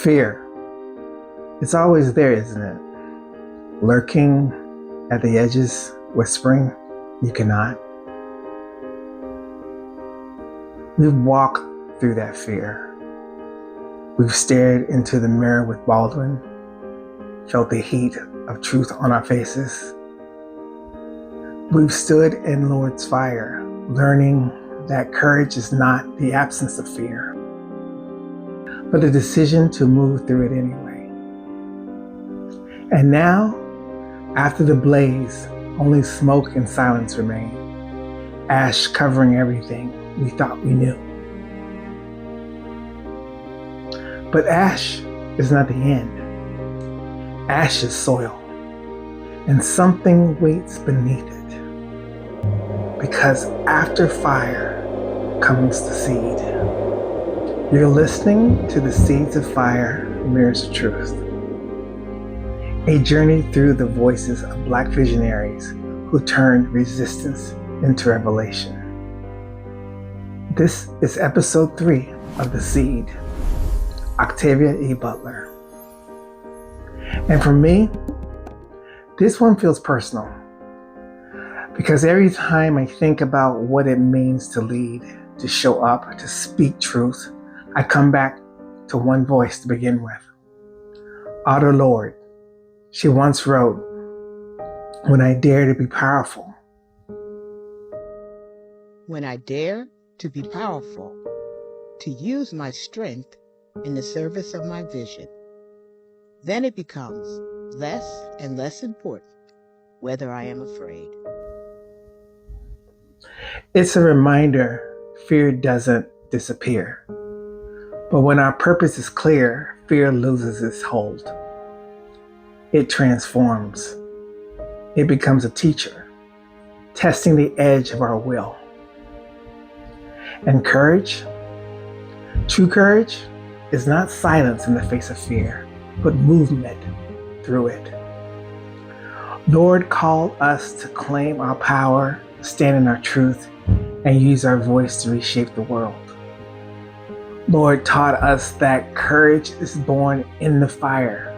Fear. It's always there, isn't it? Lurking at the edges, whispering, you cannot. We've walked through that fear. We've stared into the mirror with Baldwin, felt the heat of truth on our faces. We've stood in Lord's fire, learning that courage is not the absence of fear, but the decision to move through it anyway. And now, after the blaze, only smoke and silence remain, ash covering everything we thought we knew. But ash is not the end. Ash is soil, and something waits beneath it. Because after fire comes the seed. You're listening to the Seeds of Fire, Mirrors of Truth, a journey through the voices of Black visionaries who turned resistance into revelation. This is episode 3 of The Seed, Octavia E. Butler. And for me, this one feels personal because every time I think about what it means to lead, to show up, to speak truth, I come back to one voice to begin with. Author Lord, she once wrote, "When I dare to be powerful." When I dare to be powerful, to use my strength in the service of my vision, then it becomes less and less important whether I am afraid. It's a reminder fear doesn't disappear. But when our purpose is clear, fear loses its hold. It transforms. It becomes a teacher, testing the edge of our will. And courage, true courage, is not silence in the face of fear, but movement through it. Lord called us to claim our power, stand in our truth, and use our voice to reshape the world. Lord taught us that courage is born in the fire.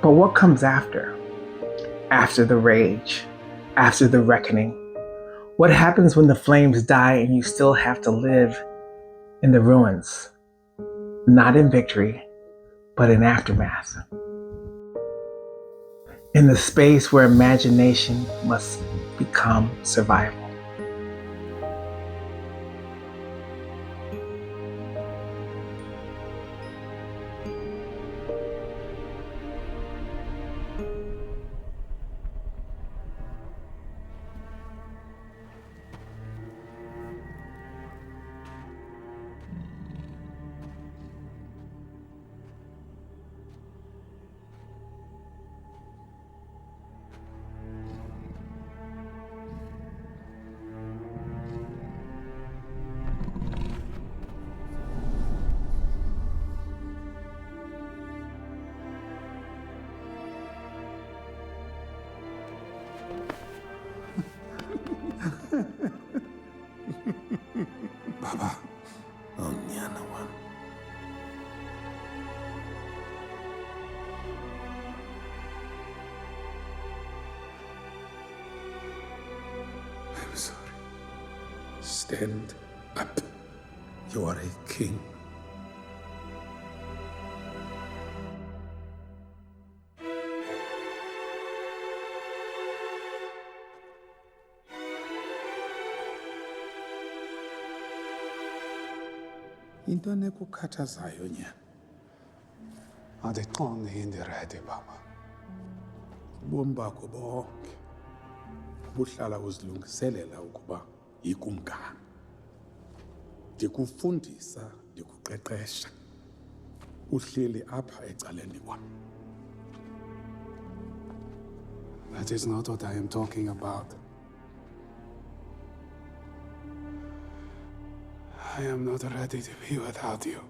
But what comes after? After the rage, after the reckoning? What happens when the flames die and you still have to live in the ruins? Not in victory, but in aftermath. In the space where imagination must become survival. Baba, nyana wam. I'm sorry. Stand up. You are a king. Into enekukhathazayo nyana. Andiqondi indiredi baba. Ubomi bakho bonke buhlala uzilungiselela ukuba yikumkani. Ndikufundisa, ndikuqeqesha. Uhleli apha ecaleni kwam. That is not what I am talking about. I am not ready to be without you.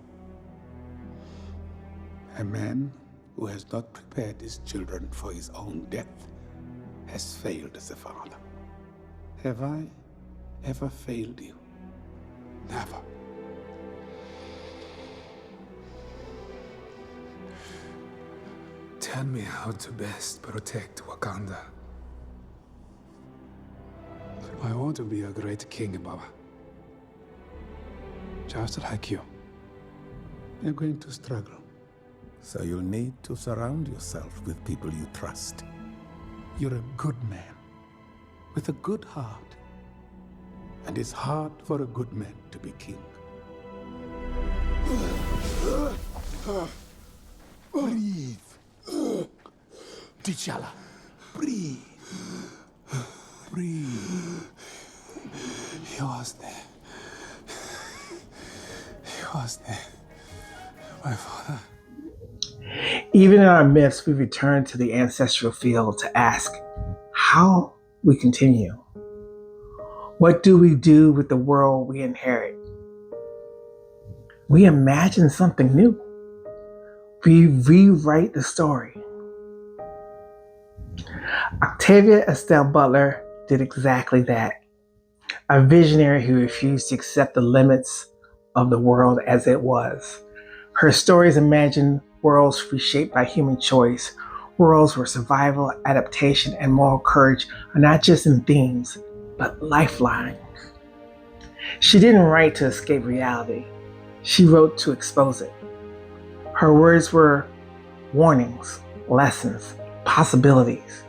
A man who has not prepared his children for his own death has failed as a father. Have I ever failed you? Never. tell me how to best protect Wakanda. I want to be a great king, Baba. Just like you. You're going to struggle. So you'll need to surround yourself with people you trust. You're a good man, with a good heart. And it's hard for a good man to be king. Breathe. T'Challa, breathe. Breathe. He was there. He was there. My father. Even in our myths, we return to the ancestral field to ask how we continue. What do we do with the world we inherit? We imagine something new. We rewrite the story. Octavia Estelle Butler did exactly that. A visionary who refused to accept the limits of the world as it was. Her stories imagine worlds reshaped by human choice, worlds where survival, adaptation, and moral courage are not just in themes, but lifelines. She didn't write to escape reality. She wrote to expose it. Her words were warnings, lessons, possibilities.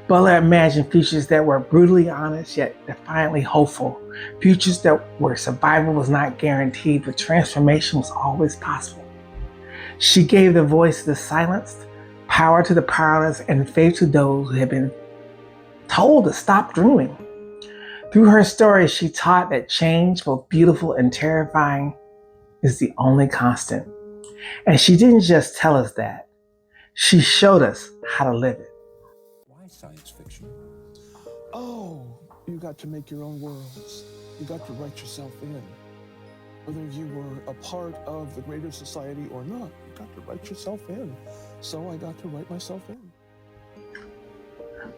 Butler imagined futures that were brutally honest yet defiantly hopeful, futures where survival was not guaranteed but transformation was always possible. She gave the voice to the silenced, power to the powerless, and faith to those who had been told to stop dreaming. Through her story, she taught that change, both beautiful and terrifying, is the only constant. And she didn't just tell us that. She showed us how to live it. Why science fiction? Oh, you got to make your own worlds. You got to write yourself in. Whether you were a part of the greater society or not, you got to write yourself in. So I got to write myself in.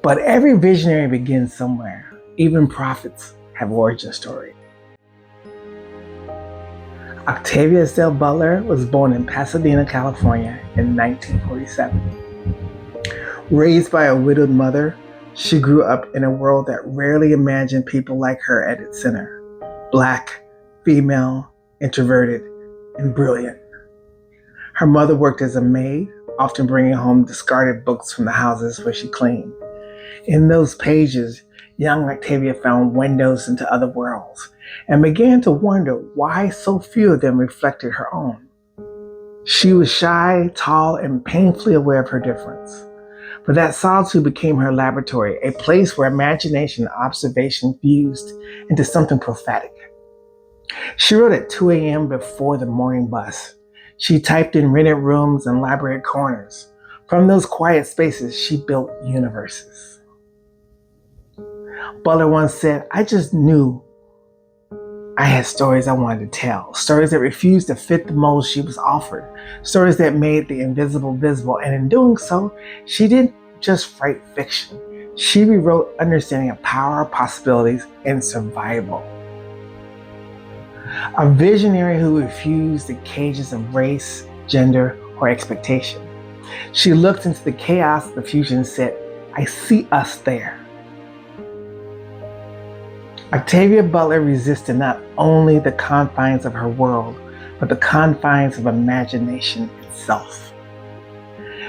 But every visionary begins somewhere. Even prophets have origin stories. Octavia Estelle Butler was born in Pasadena, California in 1947. Raised by a widowed mother, she grew up in a world that rarely imagined people like her at its center. Black, female, introverted, and brilliant. Her mother worked as a maid, often bringing home discarded books from the houses where she cleaned. In those pages, young Octavia found windows into other worlds and began to wonder why so few of them reflected her own. She was shy, tall, and painfully aware of her difference. But that solitude became her laboratory, a place where imagination and observation fused into something prophetic. She wrote at 2 a.m. before the morning bus. She typed in rented rooms and library corners. From those quiet spaces, she built universes. Butler once said, "I just knew I had stories I wanted to tell, stories that refused to fit the mold she was offered, stories that made the invisible visible, and in doing so, she didn't just write fiction. She rewrote understanding of power, possibilities, and survival." A visionary who refused the cages of race, gender, or expectation. She looked into the chaos of the future and said, "I see us there." Octavia Butler resisted not only the confines of her world, but the confines of imagination itself.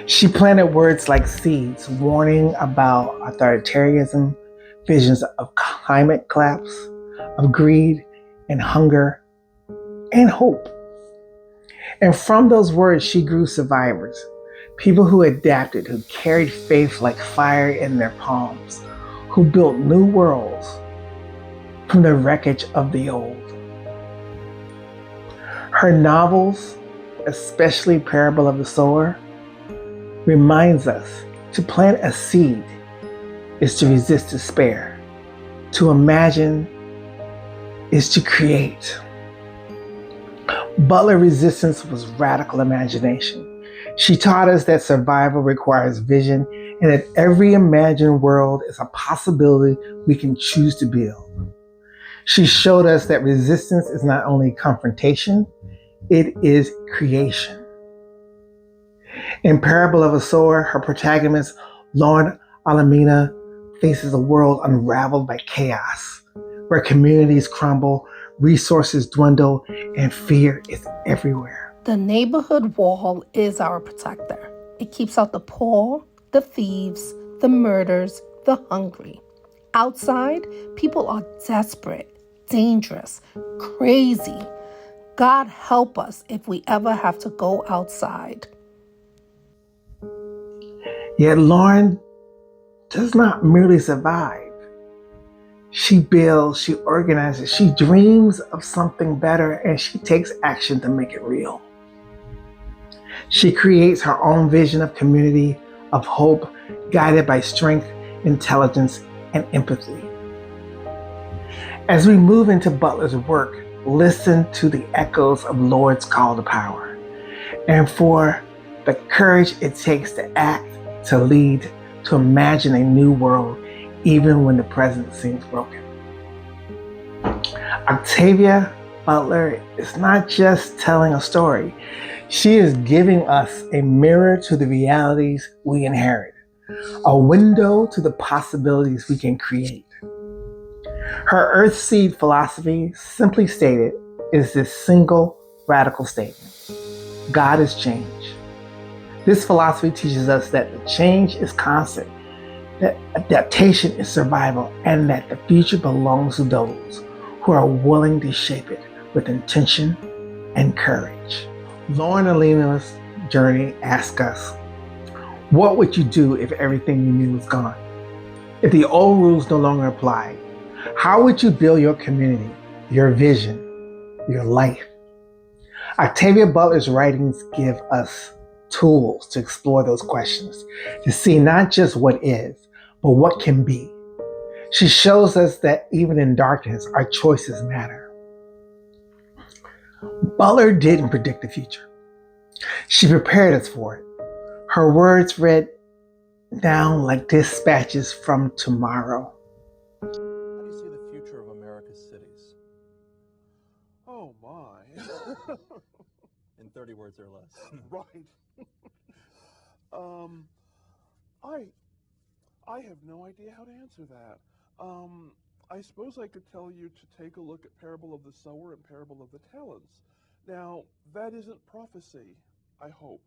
She planted words like seeds, warning about authoritarianism, visions of climate collapse, of greed and hunger, and hope. And from those words, she grew survivors, people who adapted, who carried faith like fire in their palms, who built new worlds from the wreckage of the old. Her novels, especially Parable of the Sower, reminds us to plant a seed is to resist despair. To imagine is to create. Butler resistance was radical imagination. She taught us that survival requires vision and that every imagined world is a possibility we can choose to build. She showed us that resistance is not only confrontation, it is creation. In Parable of a Sower, her protagonist, Lauren Olamina, faces a world unraveled by chaos, where communities crumble, resources dwindle, and fear is everywhere. The neighborhood wall is our protector. It keeps out the poor, the thieves, the murderers, the hungry. Outside, people are desperate, dangerous, crazy. God help us if we ever have to go outside. Yet Lauren does not merely survive. She builds, she organizes, she dreams of something better, and she takes action to make it real. She creates her own vision of community, of hope, guided by strength, intelligence, and empathy. As we move into Butler's work, listen to the echoes of Lord's call to power, and for the courage it takes to act, to lead, to imagine a new world, even when the present seems broken. Octavia Butler is not just telling a story. She is giving us a mirror to the realities we inherit, a window to the possibilities we can create. Her Earthseed philosophy, simply stated, is this single radical statement: God is change. This philosophy teaches us that the change is constant, that adaptation is survival, and that the future belongs to those who are willing to shape it with intention and courage. Lauren Olamina's journey asks us, what would you do if everything you knew was gone? If the old rules no longer apply, how would you build your community, your vision, your life? Octavia Butler's writings give us tools to explore those questions, to see not just what is, but what can be. She shows us that even in darkness, our choices matter. Butler didn't predict the future. She prepared us for it. Her words read down like dispatches from tomorrow. How do you see the future of America's cities? Oh my. In 30 words or less. Right. I have no idea how to answer that. I suppose I could tell you to take a look at Parable of the Sower and Parable of the Talents. Now, that isn't prophecy, I hope.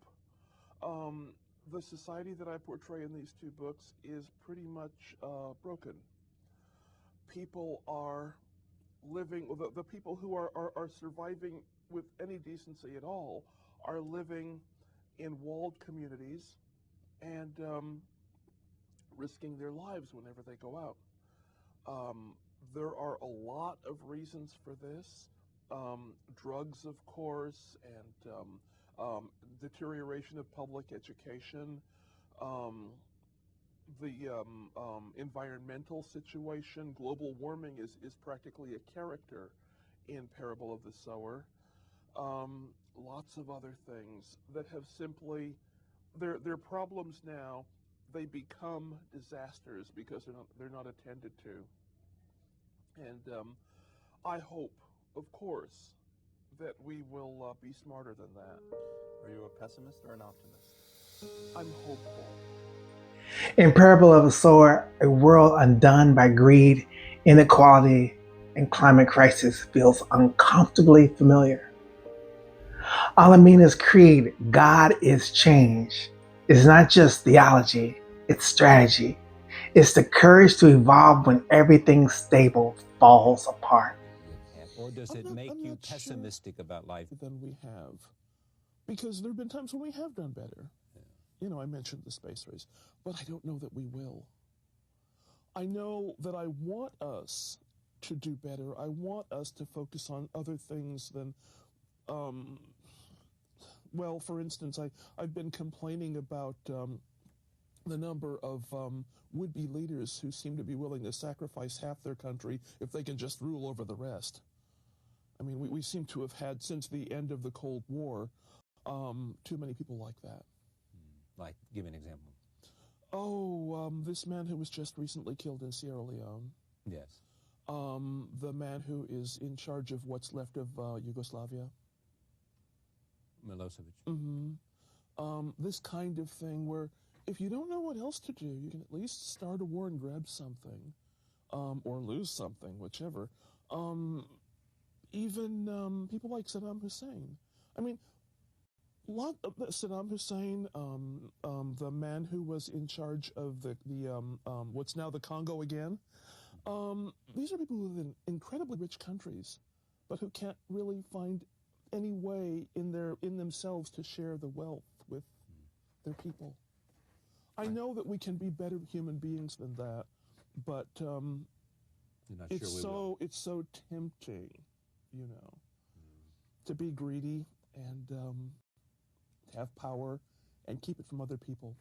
The society that I portray in these two books is pretty much broken. People are living, the people who are surviving with any decency at all are living in walled communities and risking their lives whenever they go out. There are a lot of reasons for this. Drugs, of course, and deterioration of public education, the environmental situation. Global warming is practically a character in Parable of the Sower. Lots of other things that have simply, they're problems now. They become disasters because they're not attended to. And I hope, of course, that we will be smarter than that. Are you a pessimist or an optimist? I'm hopeful. In Parable of a Sower, a world undone by greed, inequality, and climate crisis feels uncomfortably familiar. Olamina's creed, God is change, is not just theology, it's strategy. It's the courage to evolve when everything stable falls apart. Or does it make you pessimistic about life? Than we have. Because there have been times when we have done better. Yeah. You know, I mentioned the space race, but I don't know that we will. I know that I want us to do better. I want us to focus on other things than, well, for instance, I've been complaining about the number of would-be leaders who seem to be willing to sacrifice half their country if they can just rule over the rest. I mean, we seem to have had, since the end of the Cold War, too many people like that. Like, give an example. Oh, this man who was just recently killed in Sierra Leone. Yes. The man who is in charge of what's left of Yugoslavia. Milosevic. Mm-hmm. This kind of thing where if you don't know what else to do, you can at least start a war and grab something, or lose something, whichever. Even people like Saddam Hussein. I mean, Saddam Hussein, the man who was in charge of the what's now the Congo again. These are people who live in incredibly rich countries, but who can't really find any way in themselves to share the wealth with their people. I know that we can be better human beings than that, but it's so tempting, to be greedy and have power and keep it from other people.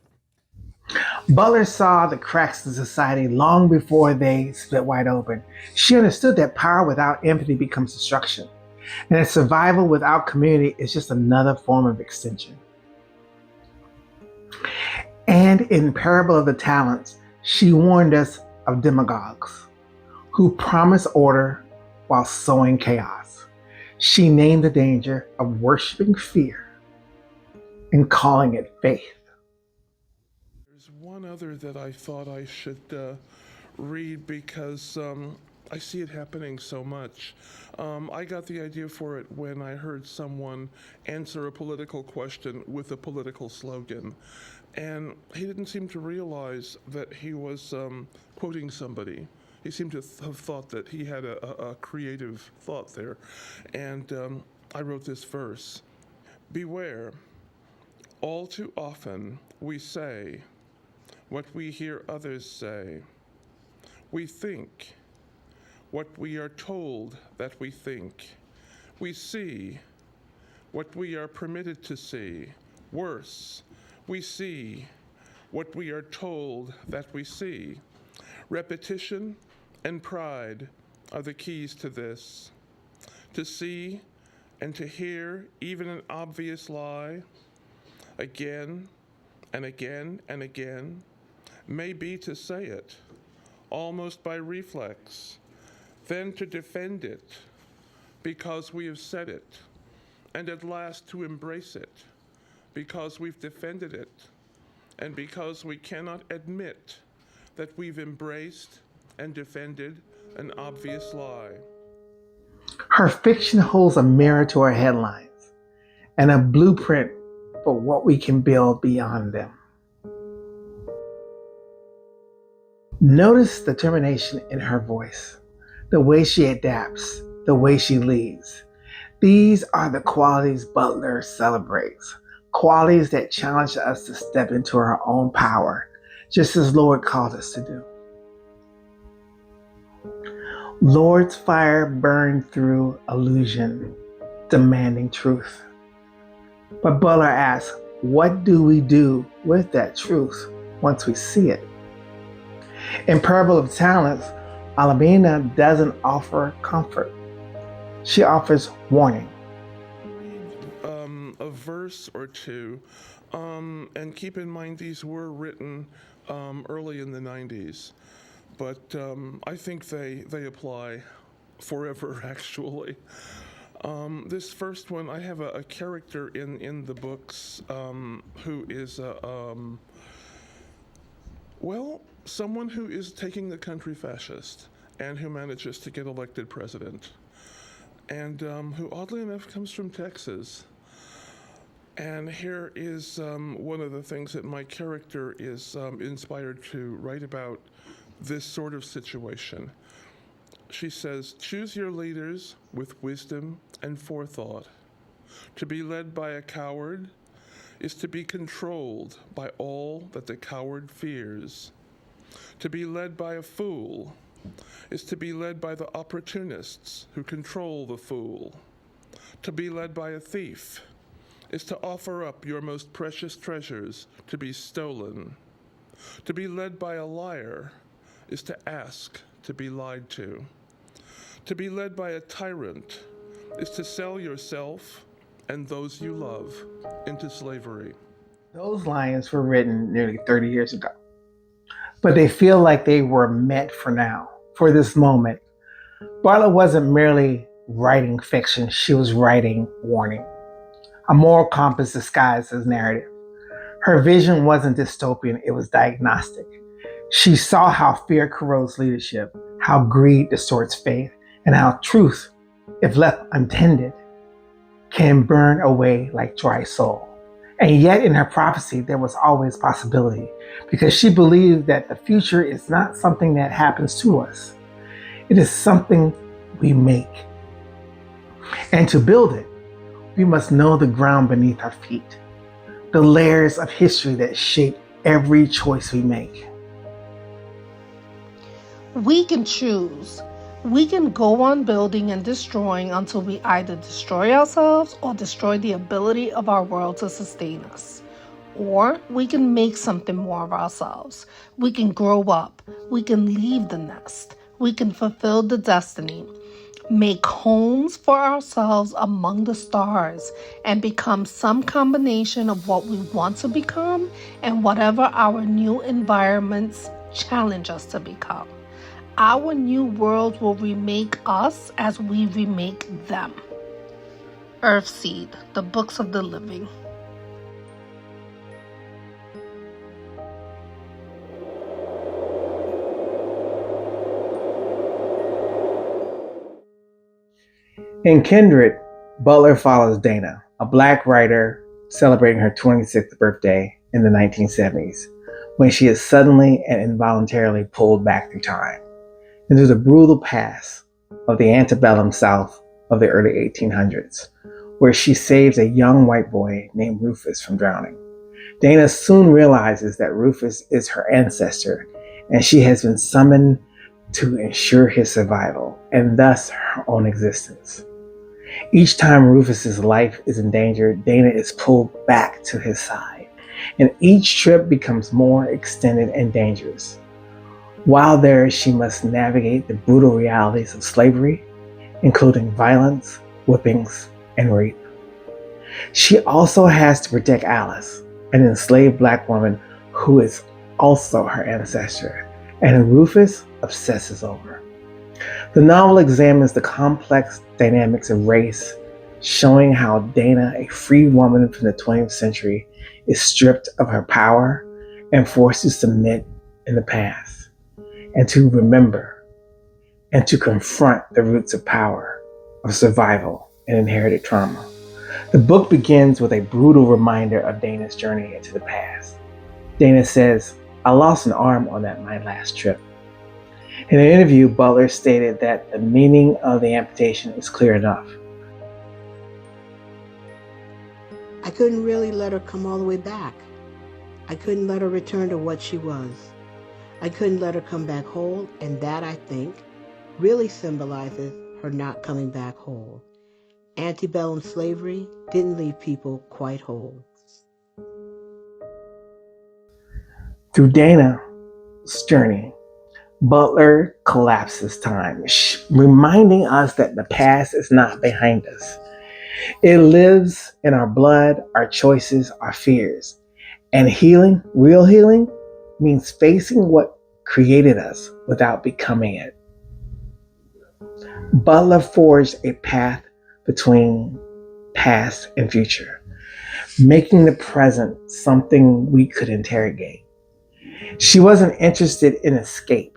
Butler saw the cracks in society long before they split wide open. She understood that power without empathy becomes destruction, and that survival without community is just another form of extinction. And in Parable of the Talents, she warned us of demagogues who promise order while sowing chaos. She named the danger of worshiping fear and calling it faith. There's one other that I thought I should read because I see it happening so much. I got the idea for it when I heard someone answer a political question with a political slogan. And he didn't seem to realize that he was quoting somebody. He seemed to have thought that he had a creative thought there. And I wrote this verse. Beware, all too often we say what we hear others say. We think what we are told that we think. We see what we are permitted to see. Worse, we see what we are told that we see. Repetition and pride are the keys to this. To see and to hear even an obvious lie again and again and again may be to say it, almost by reflex, then to defend it because we have said it, and at last to embrace it because we've defended it, and because we cannot admit that we've embraced and defended an obvious lie. Her fiction holds a mirror to our headlines and a blueprint for what we can build beyond them. Notice the determination in her voice, the way she adapts, the way she leads. These are the qualities Butler celebrates, qualities that challenge us to step into our own power, just as Lord called us to do. Lord's fire burned through illusion, demanding truth. But Butler asks, what do we do with that truth once we see it? In Parable of Talents, Olamina doesn't offer comfort. She offers warning. A verse or two, and keep in mind these were written early in the 90s, but I think they apply forever, actually. This first one, I have a character in the books who is someone who is taking the country fascist and who manages to get elected president, and who oddly enough comes from Texas. And here is one of the things that my character is inspired to write about this sort of situation. She says, choose your leaders with wisdom and forethought. To be led by a coward is to be controlled by all that the coward fears. To be led by a fool is to be led by the opportunists who control the fool. To be led by a thief is to offer up your most precious treasures to be stolen. To be led by a liar is to ask to be lied to. To be led by a tyrant is to sell yourself and those you love into slavery. Those lines were written nearly 30 years ago, but they feel like they were meant for now, for this moment. Butler wasn't merely writing fiction, she was writing warning, a moral compass disguised as narrative. Her vision wasn't dystopian, it was diagnostic. She saw how fear corrodes leadership, how greed distorts faith, and how truth, if left untended, can burn away like dry soil. And yet, in her prophecy, there was always possibility because she believed that the future is not something that happens to us, it is something we make. And to build it, we must know the ground beneath our feet, the layers of history that shape every choice we make. We can choose. We can go on building and destroying until we either destroy ourselves or destroy the ability of our world to sustain us. Or we can make something more of ourselves. We can grow up. We can leave the nest. We can fulfill the destiny. Make homes for ourselves among the stars and become some combination of what we want to become and whatever our new environments challenge us to become. Our new world will remake us as we remake them. Earthseed, the Books of the Living. In Kindred, Butler follows Dana, a Black writer celebrating her 26th birthday in the 1970s, when she is suddenly and involuntarily pulled back through time into the brutal past of the antebellum South of the early 1800s, where she saves a young white boy named Rufus from drowning. Dana soon realizes that Rufus is her ancestor, and she has been summoned to ensure his survival, and thus her own existence. Each time Rufus's life is in danger, Dana is pulled back to his side, and each trip becomes more extended and dangerous. While there, she must navigate the brutal realities of slavery, including violence, whippings, and rape. She also has to protect Alice, an enslaved Black woman who is also her ancestor, and who Rufus obsesses over. The novel examines the complex dynamics of race, showing how Dana, a free woman from the 20th century, is stripped of her power and forced to submit in the past, and to remember and to confront the roots of power, of survival, and inherited trauma. The book begins with a brutal reminder of Dana's journey into the past. Dana says, "I lost an arm on my last trip." In an interview, Butler stated that the meaning of the amputation is clear enough. I couldn't really let her come all the way back. I couldn't let her return to what she was. I couldn't let her come back whole, and that, I think, really symbolizes her not coming back whole. Antebellum slavery didn't leave people quite whole. Through Dana's journey, Butler collapses time, reminding us that the past is not behind us. It lives in our blood, our choices, our fears. And healing, real healing, means facing what created us without becoming it. Butler forged a path between past and future, making the present something we could interrogate. She wasn't interested in escape.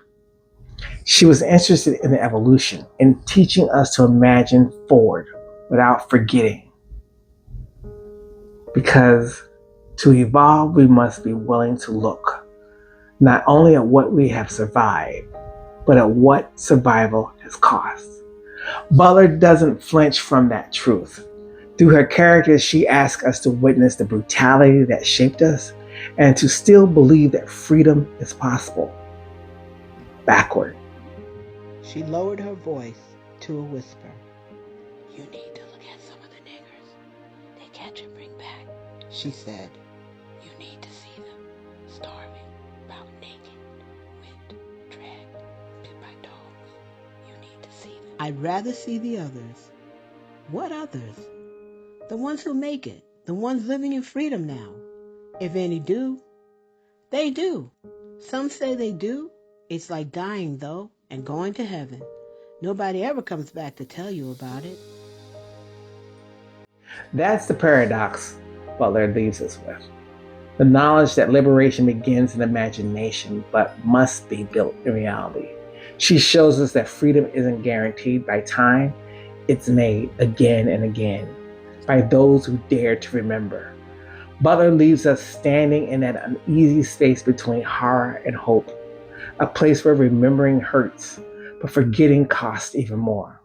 She was interested in the evolution, in teaching us to imagine forward without forgetting. Because to evolve, we must be willing to look not only at what we have survived, but at what survival has cost. Butler doesn't flinch from that truth. Through her characters, she asks us to witness the brutality that shaped us and to still believe that freedom is possible. Backward. She lowered her voice to a whisper. "You need to look at some of the niggers they catch and bring back," she said. "You need to see them starving, about naked, whipped, dragged, bit by dogs. You need to see them." "I'd rather see the others." "What others?" "The ones who make it, the ones living in freedom now. If any do." "They do. Some say they do. It's like dying, though, and going to heaven. Nobody ever comes back to tell you about it." That's the paradox Butler leaves us with. The knowledge that liberation begins in imagination but must be built in reality. She shows us that freedom isn't guaranteed by time, it's made again and again by those who dare to remember. Butler leaves us standing in that uneasy space between horror and hope, a place where remembering hurts, but forgetting costs even more.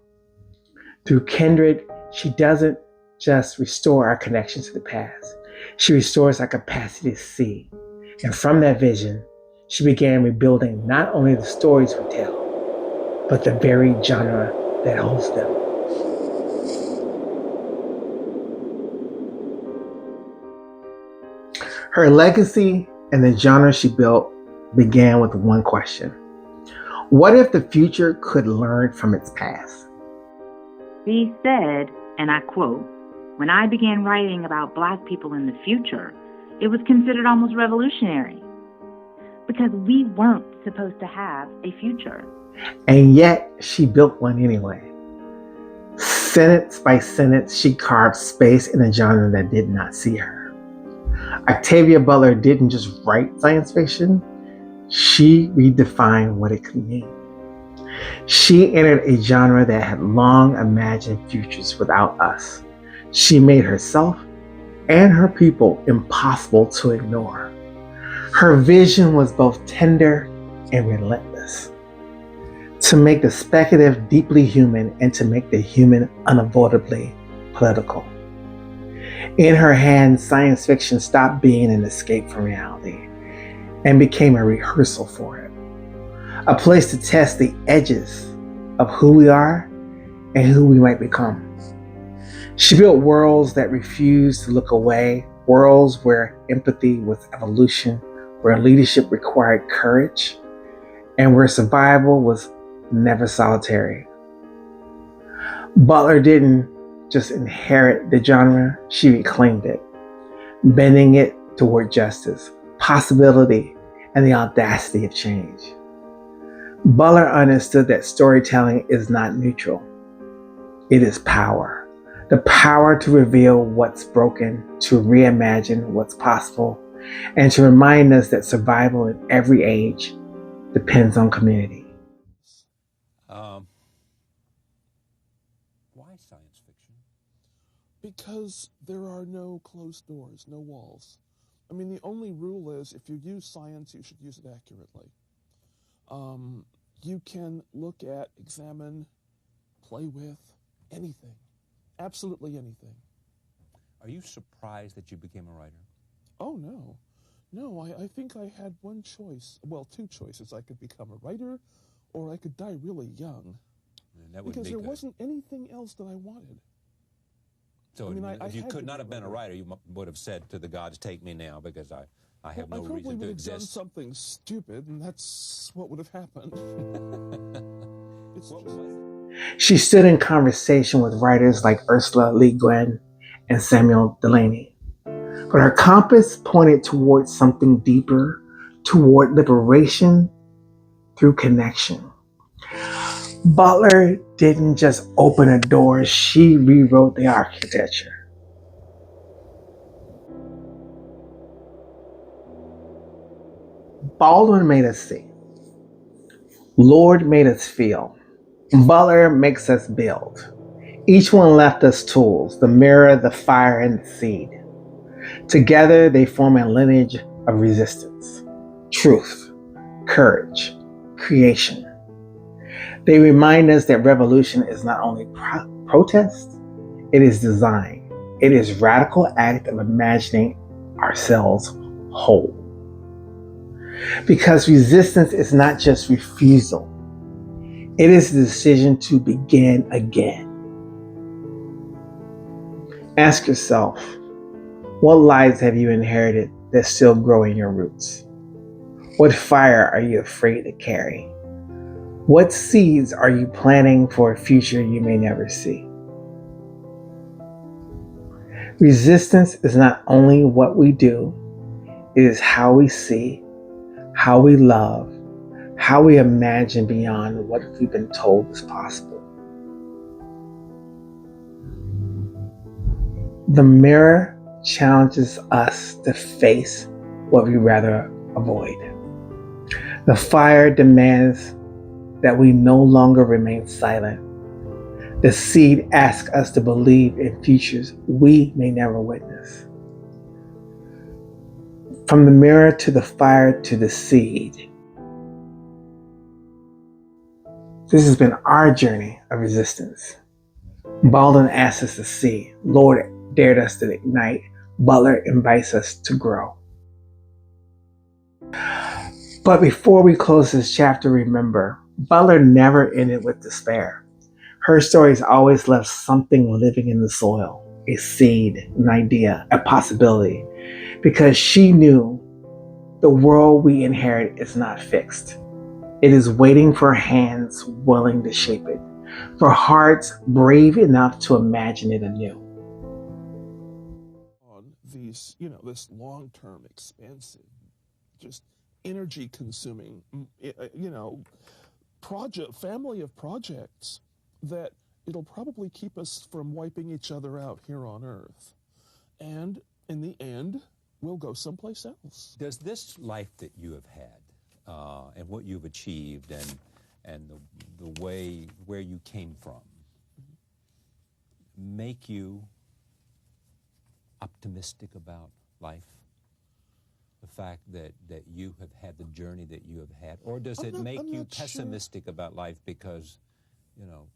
Through Kindred, she doesn't just restore our connection to the past, she restores our capacity to see. And from that vision, she began rebuilding not only the stories we tell, but the very genre that holds them. Her legacy and the genre she built began with one question. What if the future could learn from its past? She said, and I quote, "When I began writing about Black people in the future, it was considered almost revolutionary because we weren't supposed to have a future." And yet she built one anyway. Sentence by sentence, she carved space in a genre that did not see her. Octavia Butler didn't just write science fiction, she redefined what it could mean. She entered a genre that had long imagined futures without us. She made herself and her people impossible to ignore. Her vision was both tender and relentless. To make the speculative deeply human and to make the human unavoidably political. In her hands, science fiction stopped being an escape from reality and became a rehearsal for it. A place to test the edges of who we are and who we might become. She built worlds that refused to look away, worlds where empathy was evolution, where leadership required courage, and where survival was never solitary. Butler didn't just inherit the genre, she reclaimed it, bending it toward justice, possibility, and the audacity of change. Butler understood that storytelling is not neutral. It is power. The power to reveal what's broken, to reimagine what's possible, and to remind us that survival in every age depends on community. Why science fiction? Because there are no closed doors, no walls. I mean, the only rule is if you use science, you should use it accurately. You can look at, examine, play with anything, absolutely anything. Are you surprised that you became a writer? Oh, no. No, I think I had one choice. Well, two choices. I could become a writer or I could die really young. And that would Because make there wasn't anything else that I wanted. So I mean, if you had could to not be have been a writer, you would have said to the gods, "Take me now," because I have no reason to I probably would have done exist. something stupid, and that's what would have happened. She stood in conversation with writers like Ursula Le Guin and Samuel Delany. But her compass pointed towards something deeper, toward liberation through connection. Butler didn't just open a door, she rewrote the architecture. Baldwin made us see. Lord made us feel. Butler makes us build. Each one left us tools, the mirror, the fire, and the seed. Together, they form a lineage of resistance, truth, courage, creation. They remind us that revolution is not only protest, it is design. It is radical act of imagining ourselves whole. Because resistance is not just refusal, it is the decision to begin again. Ask yourself, what lies have you inherited that still grow in your roots? What fire are you afraid to carry? What seeds are you planting for a future you may never see? Resistance is not only what we do, it is how we see, how we love, how we imagine beyond what we've been told is possible. The mirror challenges us to face what we rather avoid. The fire demands that we no longer remain silent. The seed asks us to believe in futures we may never witness. From the mirror to the fire to the seed. This has been our journey of resistance. Baldwin asks us to see. Lord dared us to ignite. Butler invites us to grow. But before we close this chapter, remember, Butler never ended with despair. Her stories always left something living in the soil, a seed, an idea, a possibility, because she knew the world we inherit is not fixed. It is waiting for hands willing to shape it, for hearts brave enough to imagine it anew. On these, this long-term, expansive, just energy-consuming, family of projects that it'll probably keep us from wiping each other out here on Earth. And in the end, we'll go someplace else. Does this life that you have had and what you've achieved and the way where you came from make you optimistic about life? The fact that you have had the journey that you have had? Or does it make you pessimistic about life because,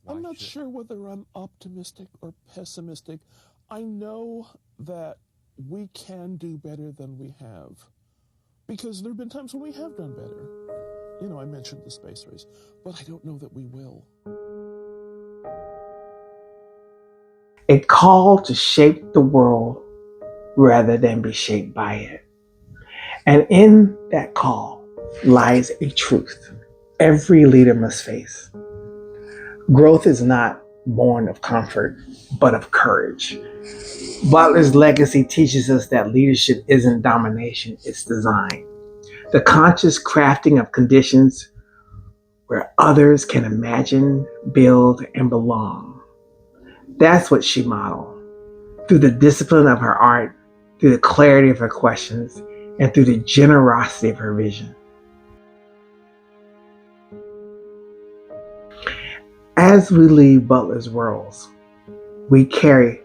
I'm not sure whether I'm optimistic or pessimistic. I know that we can do better than we have. Because there have been times when we have done better. I mentioned the space race, but I don't know that we will. A call to shape the world rather than be shaped by it. And in that call lies a truth every leader must face. Growth is not born of comfort, but of courage. Butler's legacy teaches us that leadership isn't domination, it's design. The conscious crafting of conditions where others can imagine, build, and belong. That's what she modeled. Through the discipline of her art, through the clarity of her questions, and through the generosity of her vision. As we leave Butler's worlds, we carry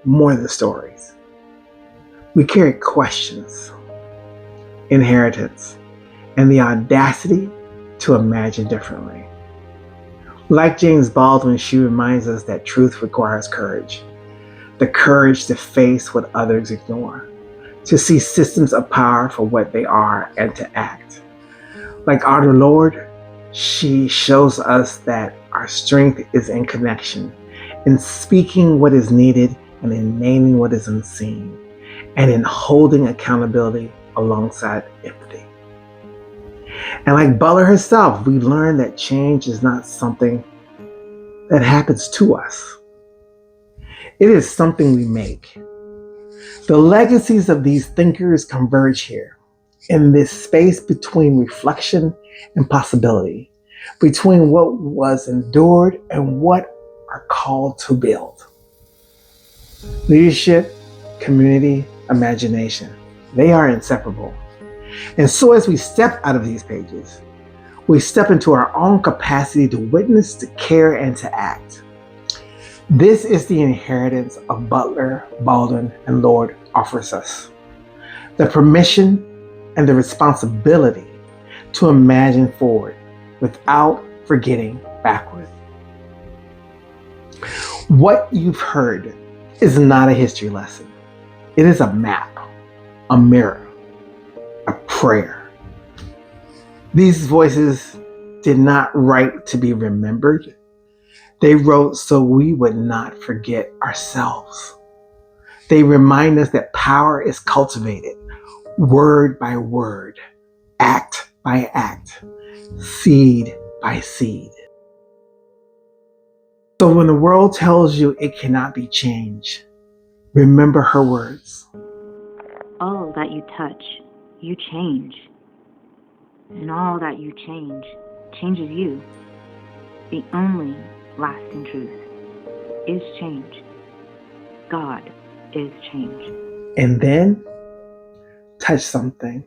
more than stories. We carry questions, inheritance, and the audacity to imagine differently. Like James Baldwin, she reminds us that truth requires courage. The courage to face what others ignore, to see systems of power for what they are, and to act. Like our Lord, she shows us that our strength is in connection, in speaking what is needed and in naming what is unseen, and in holding accountability alongside empathy. And like Butler herself, we learn that change is not something that happens to us. It is something we make. The legacies of these thinkers converge here, in this space between reflection and possibility, between what was endured and what are called to build. Leadership, community, imagination, they are inseparable. And so as we step out of these pages, we step into our own capacity to witness, to care, and to act. This is the inheritance of Butler, Baldwin, and Lord offers us. The permission and the responsibility to imagine forward without forgetting backward. What you've heard is not a history lesson. It is a map, a mirror, a prayer. These voices did not write to be remembered. They wrote so we would not forget ourselves. They remind us that power is cultivated, word by word, act by act, seed by seed. So when the world tells you it cannot be changed, remember her words. All that you touch, you change. And all that you change, changes you. The only lasting truth is change. God is change. And then touch something,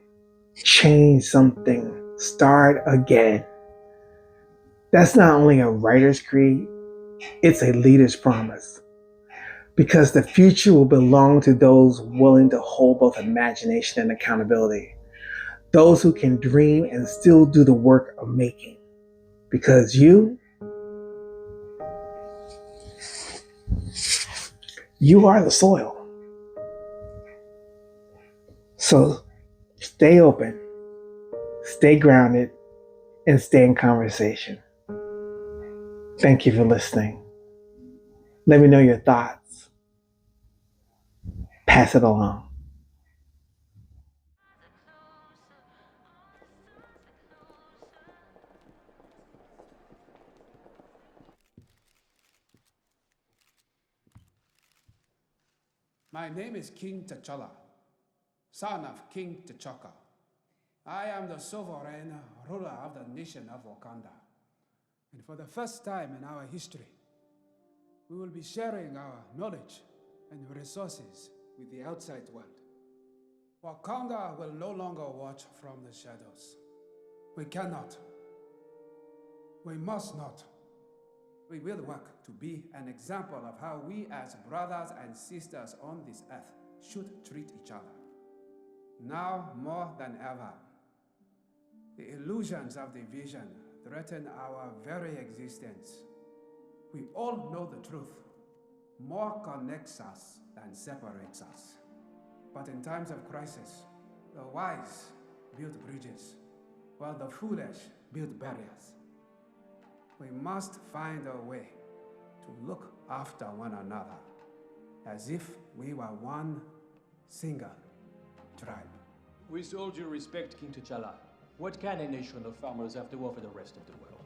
change something, start again. That's not only a writer's creed, it's a leader's promise. Because the future will belong to those willing to hold both imagination and accountability. Those who can dream and still do the work of making. Because you are the soil. So stay open, stay grounded, and stay in conversation. Thank you for listening. Let me know your thoughts. Pass it along. My name is King T'Challa, son of King T'Chaka. I am the sovereign ruler of the nation of Wakanda. And for the first time in our history, we will be sharing our knowledge and resources with the outside world. Wakanda will no longer watch from the shadows. We cannot. We must not. We will work to be an example of how we as brothers and sisters on this earth should treat each other. Now more than ever, the illusions of division threaten our very existence. We all know the truth. More connects us than separates us. But in times of crisis, the wise build bridges, while the foolish build barriers. We must find a way to look after one another as if we were one single tribe. With all due respect, King T'Challa, what can a nation of farmers have to offer the rest of the world?